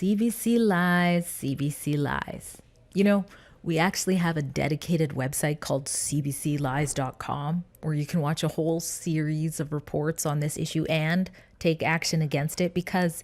CBC lies, CBC lies. You know, we actually have a dedicated website called cbclies.com where you can watch a whole series of reports on this issue and take action against it because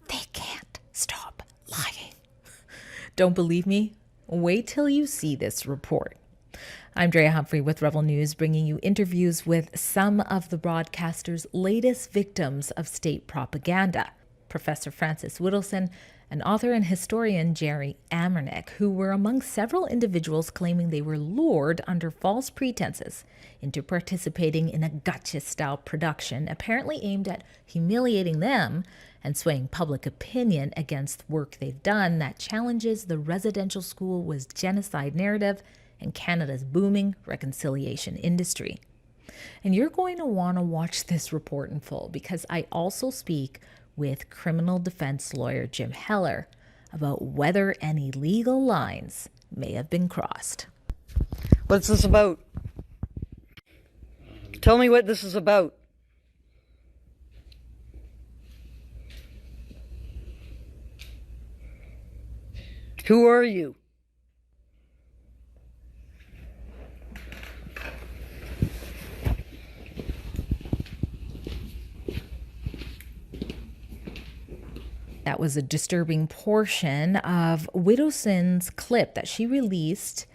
they can't stop lying. Don't believe me? Wait till you see this report. I'm Drea Humphrey with Rebel News, bringing you interviews with some of the broadcaster's latest victims of state propaganda. Professor Francis Whittleson and author and historian Jerry Amernick, who were among several individuals claiming they were lured under false pretenses into participating in a gotcha-style production apparently aimed at humiliating them and swaying public opinion against work they've done that challenges the residential school was genocide narrative and Canada's booming reconciliation industry. And you're going to want to watch this report in full because I also speak with criminal defense lawyer Jim Heller about whether any legal lines may have been crossed. What's this about? Tell me what this is about. Who are you? That was a disturbing portion of Whittelson's clip that she released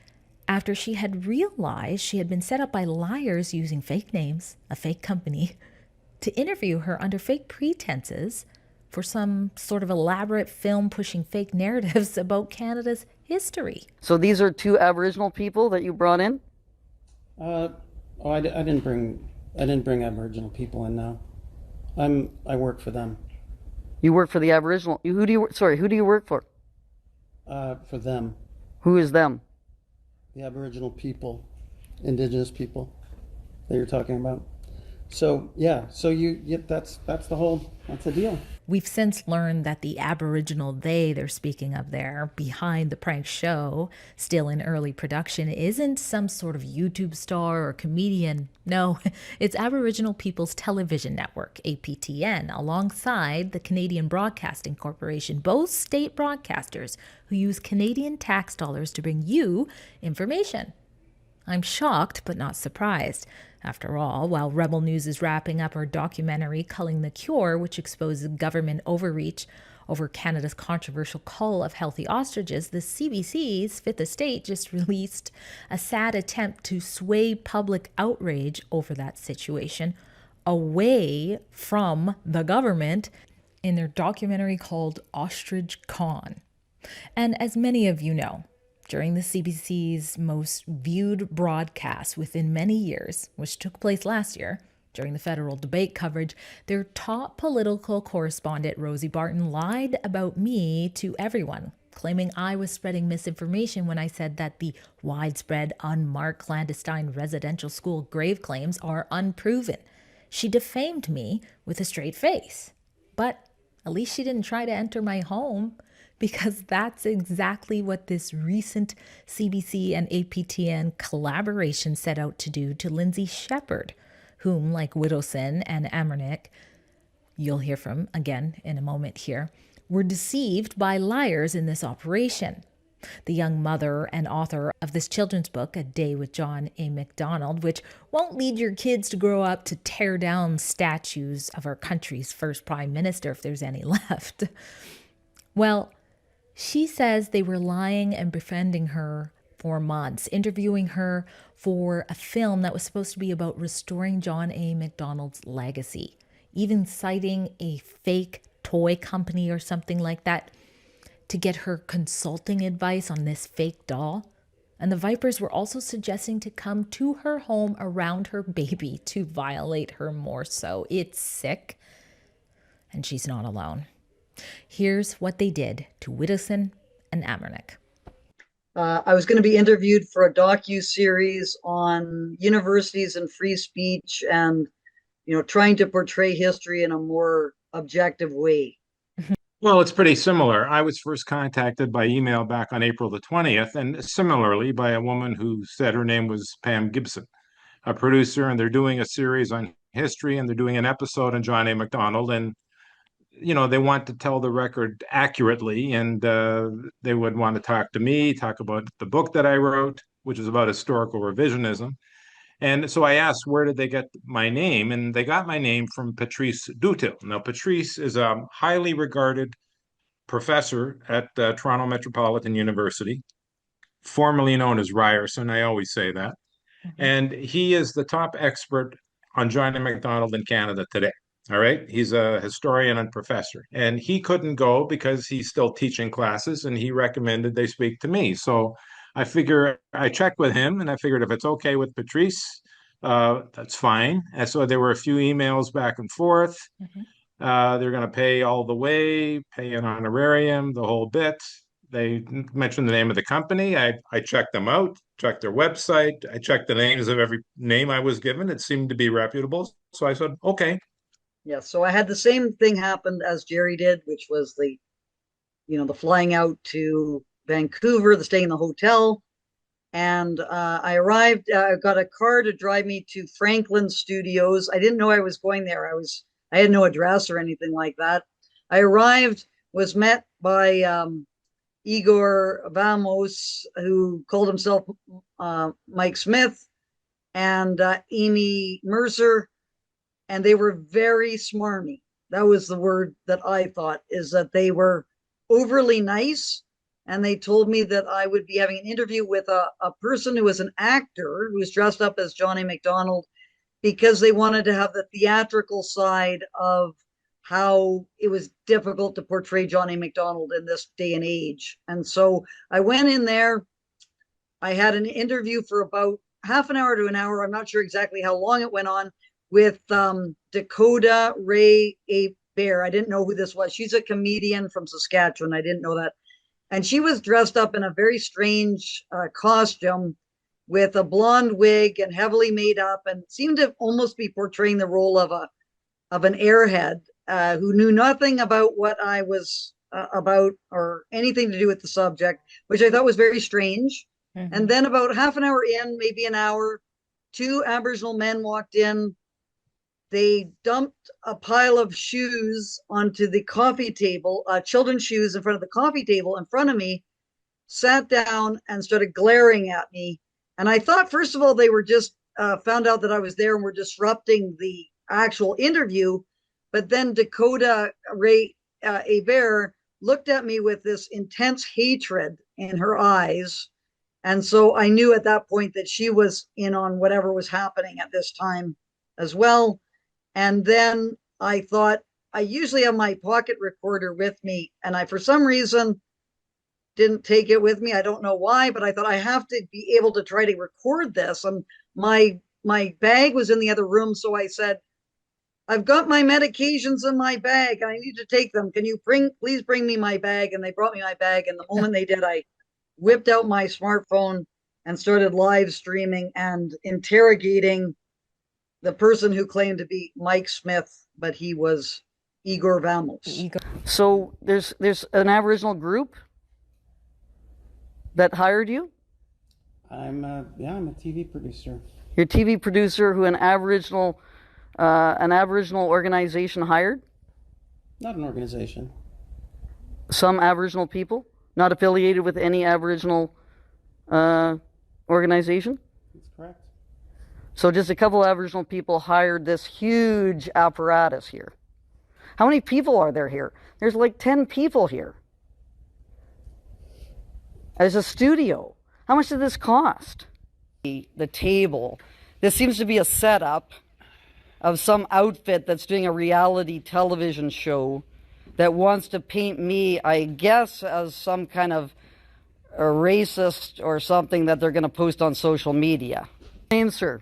after she had realized she had been set up by liars using fake names, a fake company, to interview her under fake pretenses for some sort of elaborate film pushing fake narratives about Canada's history. So these are two Aboriginal people that you brought in? I didn't bring Aboriginal people in now. I work for them. You work for the Aboriginal. Who do you work for? For them. Who is them? The Aboriginal people, Indigenous people that you're talking about. So yeah, that's the deal. We've since learned that the Aboriginal they're speaking of there behind the prank show, still in early production, isn't some sort of YouTube star or comedian. No, it's Aboriginal People's Television Network, APTN, alongside the Canadian Broadcasting Corporation, both state broadcasters who use Canadian tax dollars to bring you information. I'm shocked, but not surprised. After all, while Rebel News is wrapping up her documentary, Culling the Cure, which exposes government overreach over Canada's controversial cull of healthy ostriches, the CBC's Fifth Estate just released a sad attempt to sway public outrage over that situation away from the government in their documentary called Ostrich Con. And as many of you know, during the CBC's most viewed broadcast within many years, which took place last year, during the federal debate coverage, their top political correspondent, Rosie Barton, lied about me to everyone, claiming I was spreading misinformation when I said that the widespread unmarked clandestine residential school grave claims are unproven. She defamed me with a straight face. But at least she didn't try to enter my home, because that's exactly what this recent CBC and APTN collaboration set out to do to Lindsay Shepherd, whom, like Whittleson and Amernick, you'll hear from again in a moment here, were deceived by liars in this operation. The young mother and author of this children's book, A Day with John A. Macdonald, which won't lead your kids to grow up to tear down statues of our country's first prime minister if there's any left. Well, she says they were lying and befriending her for months, interviewing her for a film that was supposed to be about restoring John A. Macdonald's legacy, even citing a fake toy company or something like that to get her consulting advice on this fake doll. And the Vipers were also suggesting to come to her home around her baby to violate her more so. It's sick. And she's not alone. Here's what they did to Whittleson and Amernick. I was going to be interviewed for a docu-series on universities and free speech and, trying to portray history in a more objective way. Well, it's pretty similar. I was first contacted by email back on April the 20th, and similarly by a woman who said her name was Pam Gibson, a producer, and they're doing a series on history, and they're doing an episode on John A. Macdonald, and they want to tell the record accurately, and they would want to talk to me, talk about the book that I wrote, which is about historical revisionism. And so I asked, where did they get my name? And they got my name from Patrice Dutil. Now, Patrice is a highly regarded professor at Toronto Metropolitan University, formerly known as Ryerson. I always say that. Mhm. And he is the top expert on Johnny MacDonald in Canada today. All right. He's a historian and professor. And he couldn't go because he's still teaching classes, and he recommended they speak to me. So I checked with him, and I figured if it's okay with Patrice, that's fine. And so there were a few emails back and forth. Mhm. They're going to pay all the way, pay an honorarium, the whole bit. They mentioned the name of the company. I checked them out, checked their website. I checked the names of every name I was given. It seemed to be reputable. So I said, okay. Yeah, so I had the same thing happen as Jerry did, which was the flying out to Vancouver, the stay in the hotel. And I arrived, I got a car to drive me to Franklin Studios. I didn't know I was going there. I had no address or anything like that. I arrived, was met by Igor Vamos, who called himself Mike Smith, and Amy Mercer, and they were very smarmy. That was the word that I thought, is that they were overly nice. And they told me that I would be having an interview with a person who was an actor who was dressed up as Johnny MacDonald, because they wanted to have the theatrical side of how it was difficult to portray Johnny MacDonald in this day and age. And so I went in there. I had an interview for about half an hour to an hour. I'm not sure exactly how long it went on, with Dakota Ray A. Bear. I didn't know who this was. She's a comedian from Saskatchewan. I didn't know that. And she was dressed up in a very strange costume with a blonde wig and heavily made up, and seemed to almost be portraying the role of an airhead who knew nothing about what I was about, or anything to do with the subject, which I thought was very strange. Mhm. And then about half an hour in, maybe an hour, two Aboriginal men walked in. They dumped a pile of shoes onto the coffee table, children's shoes in front of the coffee table in front of me, sat down and started glaring at me. And I thought, first of all, they were just found out that I was there and were disrupting the actual interview. But then Dakota Ray Aver looked at me with this intense hatred in her eyes. And so I knew at that point that she was in on whatever was happening at this time as well. And then I thought, I usually have my pocket recorder with me, and I, for some reason, didn't take it with me. I don't know why, but I thought I have to be able to try to record this. And my bag was in the other room, so I said, I've got my medications in my bag. I need to take them. Can you please bring me my bag? And they brought me my bag. And the moment they did, I whipped out my smartphone and started live streaming and interrogating the person who claimed to be Mike Smith, but he was Igor Vamos. So there's an Aboriginal group that hired you? I'm a TV producer. You're a TV producer who an Aboriginal organization hired? Not an organization. Some Aboriginal people? Not affiliated with any Aboriginal organization? That's correct. So just a couple Aboriginal people hired this huge apparatus here. How many people are there here? There's like 10 people here. As a studio. How much did this cost? The table. This seems to be a setup of some outfit that's doing a reality television show that wants to paint me, I guess, as some kind of a racist or something that they're going to post on social media. Name, sir?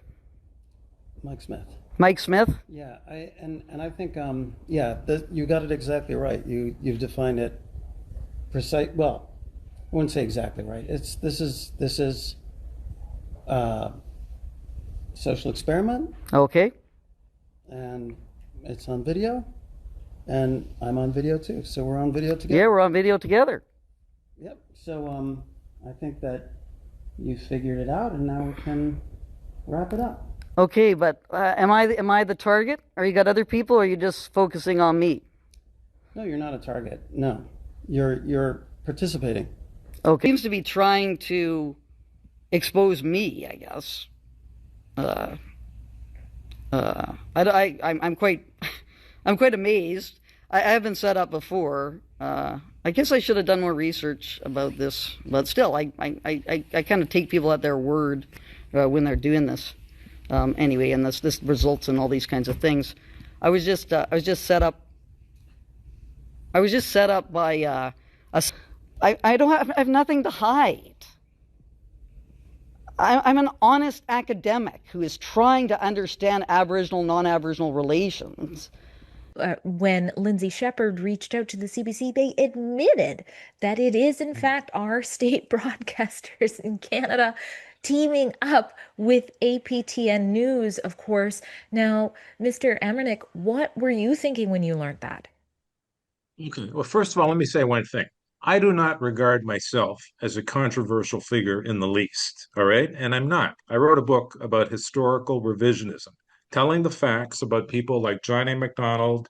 Mike Smith. Mike Smith? Yeah, I think you got it exactly right. You've defined it precise. Well, I wouldn't say exactly right. This is social experiment. Okay. And it's on video, and I'm on video too. So we're on video together. Yeah, we're on video together. Yep. So I think that you figured it out, and now we can wrap it up. Okay, but am I the target? Or you got other people, or are you just focusing on me? No, you're not a target. No, you're participating. Okay. Seems to be trying to expose me, I guess. I'm quite I'm quite amazed. I have been set up before. I guess I should have done more research about this, but still, I kind of take people at their word when they're doing this. Anyway, and this results in all these kinds of things. I was just set up. I was just set up by I have nothing to hide. I'm an honest academic who is trying to understand Aboriginal, non-Aboriginal relations. When Lindsay Shepherd reached out to the CBC, they admitted that it is, in fact, our state broadcasters in Canada teaming up with APTN News, of course. Now, Mr. Emmernick, what were you thinking when you learned that? Okay. Well, first of all, let me say one thing. I do not regard myself as a controversial figure in the least. All right. And I'm not. I wrote a book about historical revisionism, telling the facts about people like John A. MacDonald,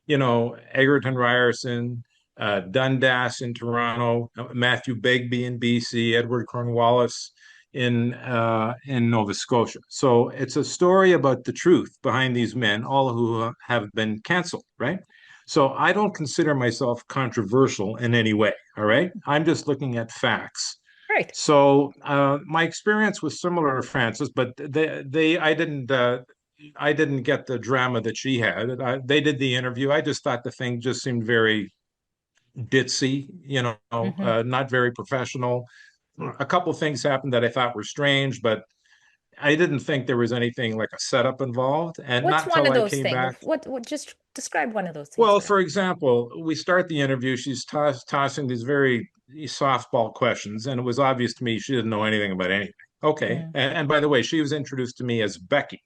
Egerton Ryerson, Dundas in Toronto, Matthew Begbie in BC, Edward Cornwallis in Nova Scotia. So it's a story about the truth behind these men, all who have been canceled, right? So I don't consider myself controversial in any way. All right, I'm just looking at facts. Right. So my experience was similar to Francis, but I didn't get the drama that she had. They did the interview. I just thought the thing just seemed very ditzy, Hmm. not very professional. A couple things happened that I thought were strange, but I didn't think there was anything like a setup involved. And What's not one until of I those came back. things? What just describe one of those things Well, for us. for example, we start the interview. She's tossing these very softball questions, and it was obvious to me she didn't know anything about anything. Okay. Mm. And by the way, she was introduced to me as Becky,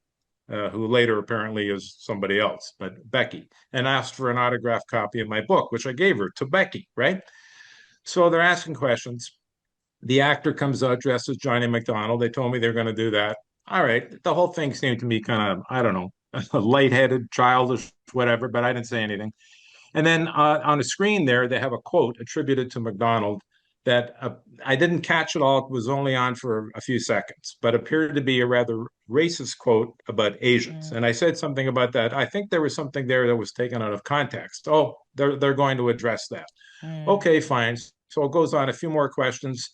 who later apparently is somebody else, but Becky, and asked for an autographed copy of my book, which I gave her to Becky, right? So they're asking questions. The actor comes out dressed as Johnny McDonald. They told me they're going to do that. All right. The whole thing seemed to me kind of, I don't know, lightheaded, childish, whatever, but I didn't say anything. And then on the screen there, they have a quote attributed to McDonald that I didn't catch it all. It was only on for a few seconds, but appeared to be a rather racist quote about Asians. Mm. And I said something about that. I think there was something there that was taken out of context. Oh, they're going to address that. Mm. Okay, fine. So it goes on a few more questions.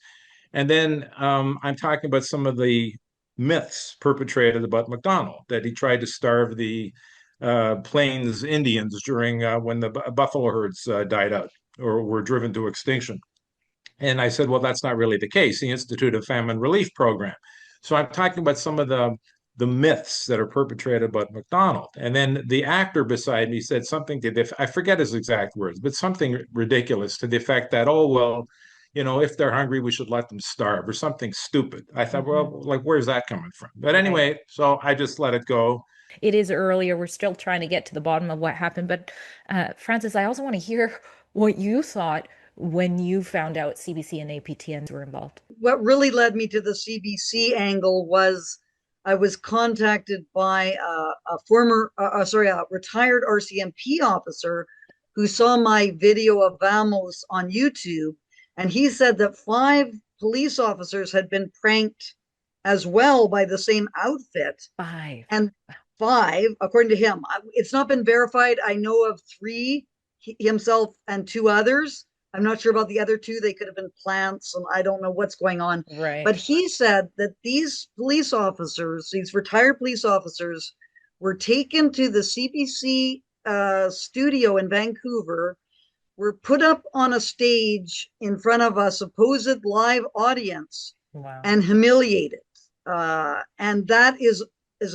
And then I'm talking about some of the myths perpetrated about McDonald, that he tried to starve the Plains Indians during when the buffalo herds died out or were driven to extinction. And I said, well, that's not really the case. He instituted a famine relief program. So I'm talking about some of the myths that are perpetrated about McDonald. And then the actor beside me said something to the, I forget his exact words, but something ridiculous to the effect that, oh, well, if they're hungry, we should let them starve or something stupid. I thought, Hmm. well, like, where's that coming from? But Right. anyway, so I just let it go. It is earlier. We're still trying to get to the bottom of what happened. But Francis, I also want to hear what you thought when you found out CBC and APTNs were involved. What really led me to the CBC angle was I was contacted by a retired RCMP officer who saw my video of Vamos on YouTube, and he said that 5 police officers had been pranked as well by the same outfit. 5. And 5, according to him, it's not been verified. I know of 3, himself and 2 others. I'm not sure about the other 2. They could have been plants, and I don't know what's going on. But Right. he said that these police officers, these retired police officers, were taken to the CBC studio in Vancouver, were put up on a stage in front of a supposed live audience Wow. and humiliated. And that is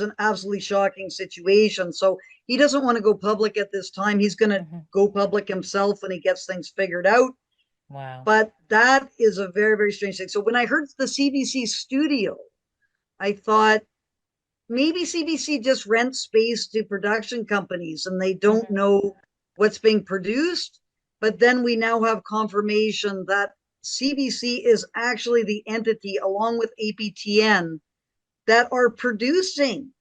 an absolutely shocking situation. So he doesn't want to go public at this time. He's going to Hmm. go public himself when he gets things figured out. Wow. But that is a very, very strange thing. So when I heard the CBC studio, I thought maybe CBC just rents space to production companies and they don't Hmm. know what's being produced. But then we now have confirmation that CBC is actually the entity, along with APTN, that are producing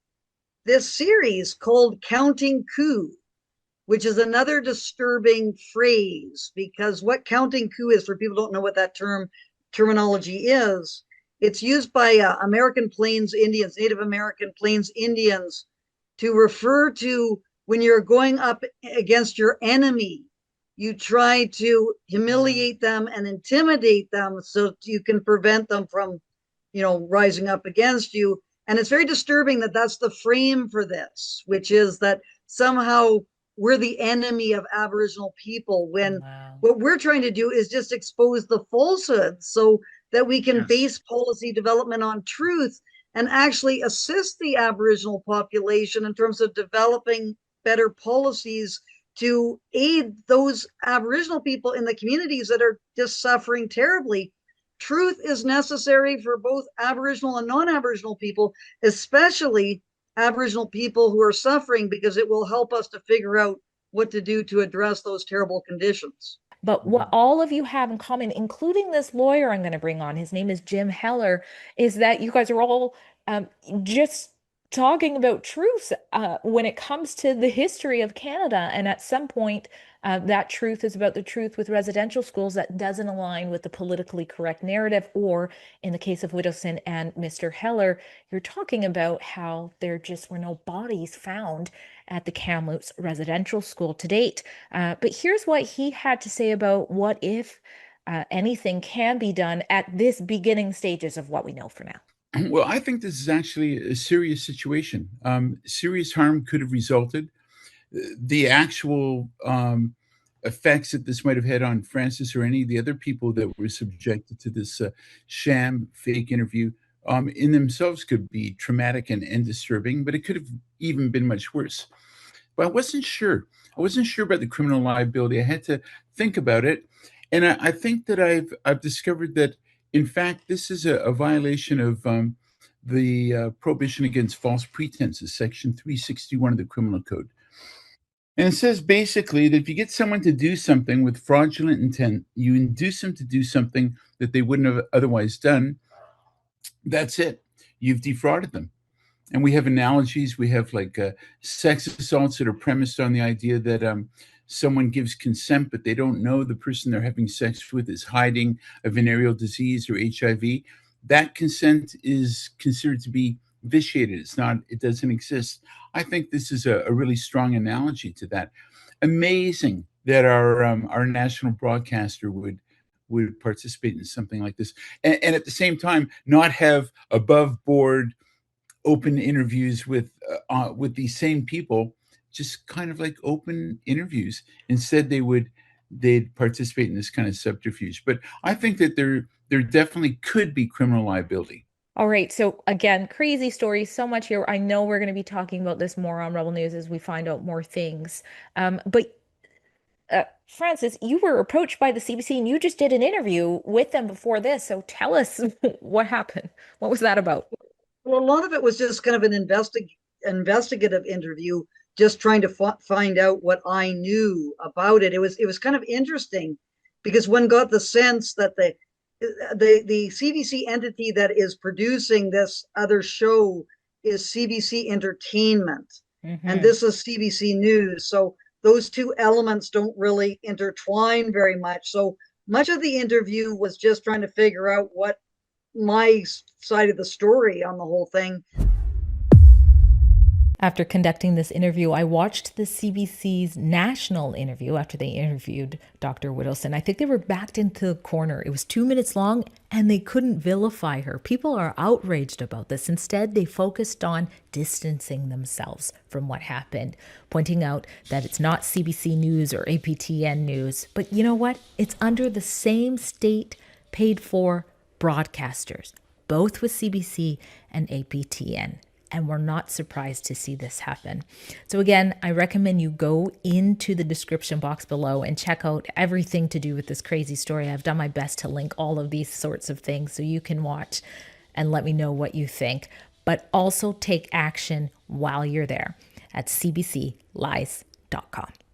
this series called Counting Coup. which is another disturbing phrase, because what counting coup is, for people who don't know what that terminology is, it's used by American Plains Indians, Native American Plains Indians, to refer to when you're going up against your enemy. You try to humiliate them and intimidate them so you can prevent them from, rising up against you. And it's very disturbing that that's the frame for this, which is that somehow we're the enemy of Aboriginal people, when Wow. what we're trying to do is just expose the falsehoods so that we can Yes. base policy development on truth and actually assist the Aboriginal population in terms of developing better policies to aid those Aboriginal people in the communities that are just suffering terribly. Truth is necessary for both Aboriginal and non-Aboriginal people, especially Aboriginal people who are suffering, because it will help us to figure out what to do to address those terrible conditions. But what all of you have in common, including this lawyer I'm going to bring on, his name is Jim Heller, is that you guys are all just talking about truth when it comes to the history of Canada. And at some point, that truth is about the truth with residential schools that doesn't align with the politically correct narrative. Or in the case of Whittleson and Mr. Heller, you're talking about how there just were no bodies found at the Kamloops residential school to date. But here's what he had to say about what if anything can be done at this beginning stages of what we know for now. Well, I think this is actually a serious situation. Serious harm could have resulted. The actual effects that this might have had on Francis or any of the other people that were subjected to this sham fake interview in themselves could be traumatic and disturbing, but it could have even been much worse. But I wasn't sure. I wasn't sure about the criminal liability. I had to think about it, and I think that I've discovered that in fact this is a violation of the prohibition against false pretenses, Section 361 of the Criminal Code. And it says basically that if you get someone to do something with fraudulent intent, you induce them to do something that they wouldn't have otherwise done, that's it. You've defrauded them. And we have analogies. We have like sex assaults that are premised on the idea that someone gives consent, but they don't know the person they're having sex with is hiding a venereal disease or HIV. That consent is considered to be vitiated. It doesn't exist. I think this is a really strong analogy to that. Amazing that our national broadcaster would participate in something like this, and at the same time not have above board open interviews with these same people, just kind of like open interviews. Instead, they'd participate in this kind of subterfuge. But I think that there definitely could be criminal liability. All right. So again, crazy story, so much here. I know we're going to be talking about this more on Rebel News as we find out more things. But Francis, you were approached by the CBC and you just did an interview with them before this. So tell us what happened. What was that about? Well, a lot of it was just kind of an investigative interview, just trying to find out what I knew about it. It was kind of interesting because one got the sense that the CBC entity that is producing this other show is CBC Entertainment, and this is CBC News. So those two elements don't really intertwine very much. So much of the interview was just trying to figure out what my side of the story on the whole thing. After conducting this interview, I watched the CBC's national interview after they interviewed Dr. Whittleson. I think they were backed into the corner. It was 2 minutes long and they couldn't vilify her. People are outraged about this. Instead, they focused on distancing themselves from what happened, pointing out that it's not CBC News or APTN News. But you know what? It's under the same state paid for broadcasters, both with CBC and APTN. And we're not surprised to see this happen. So again, I recommend you go into the description box below and check out everything to do with this crazy story. I've done my best to link all of these sorts of things so you can watch and let me know what you think. But also take action while you're there at cbclies.com.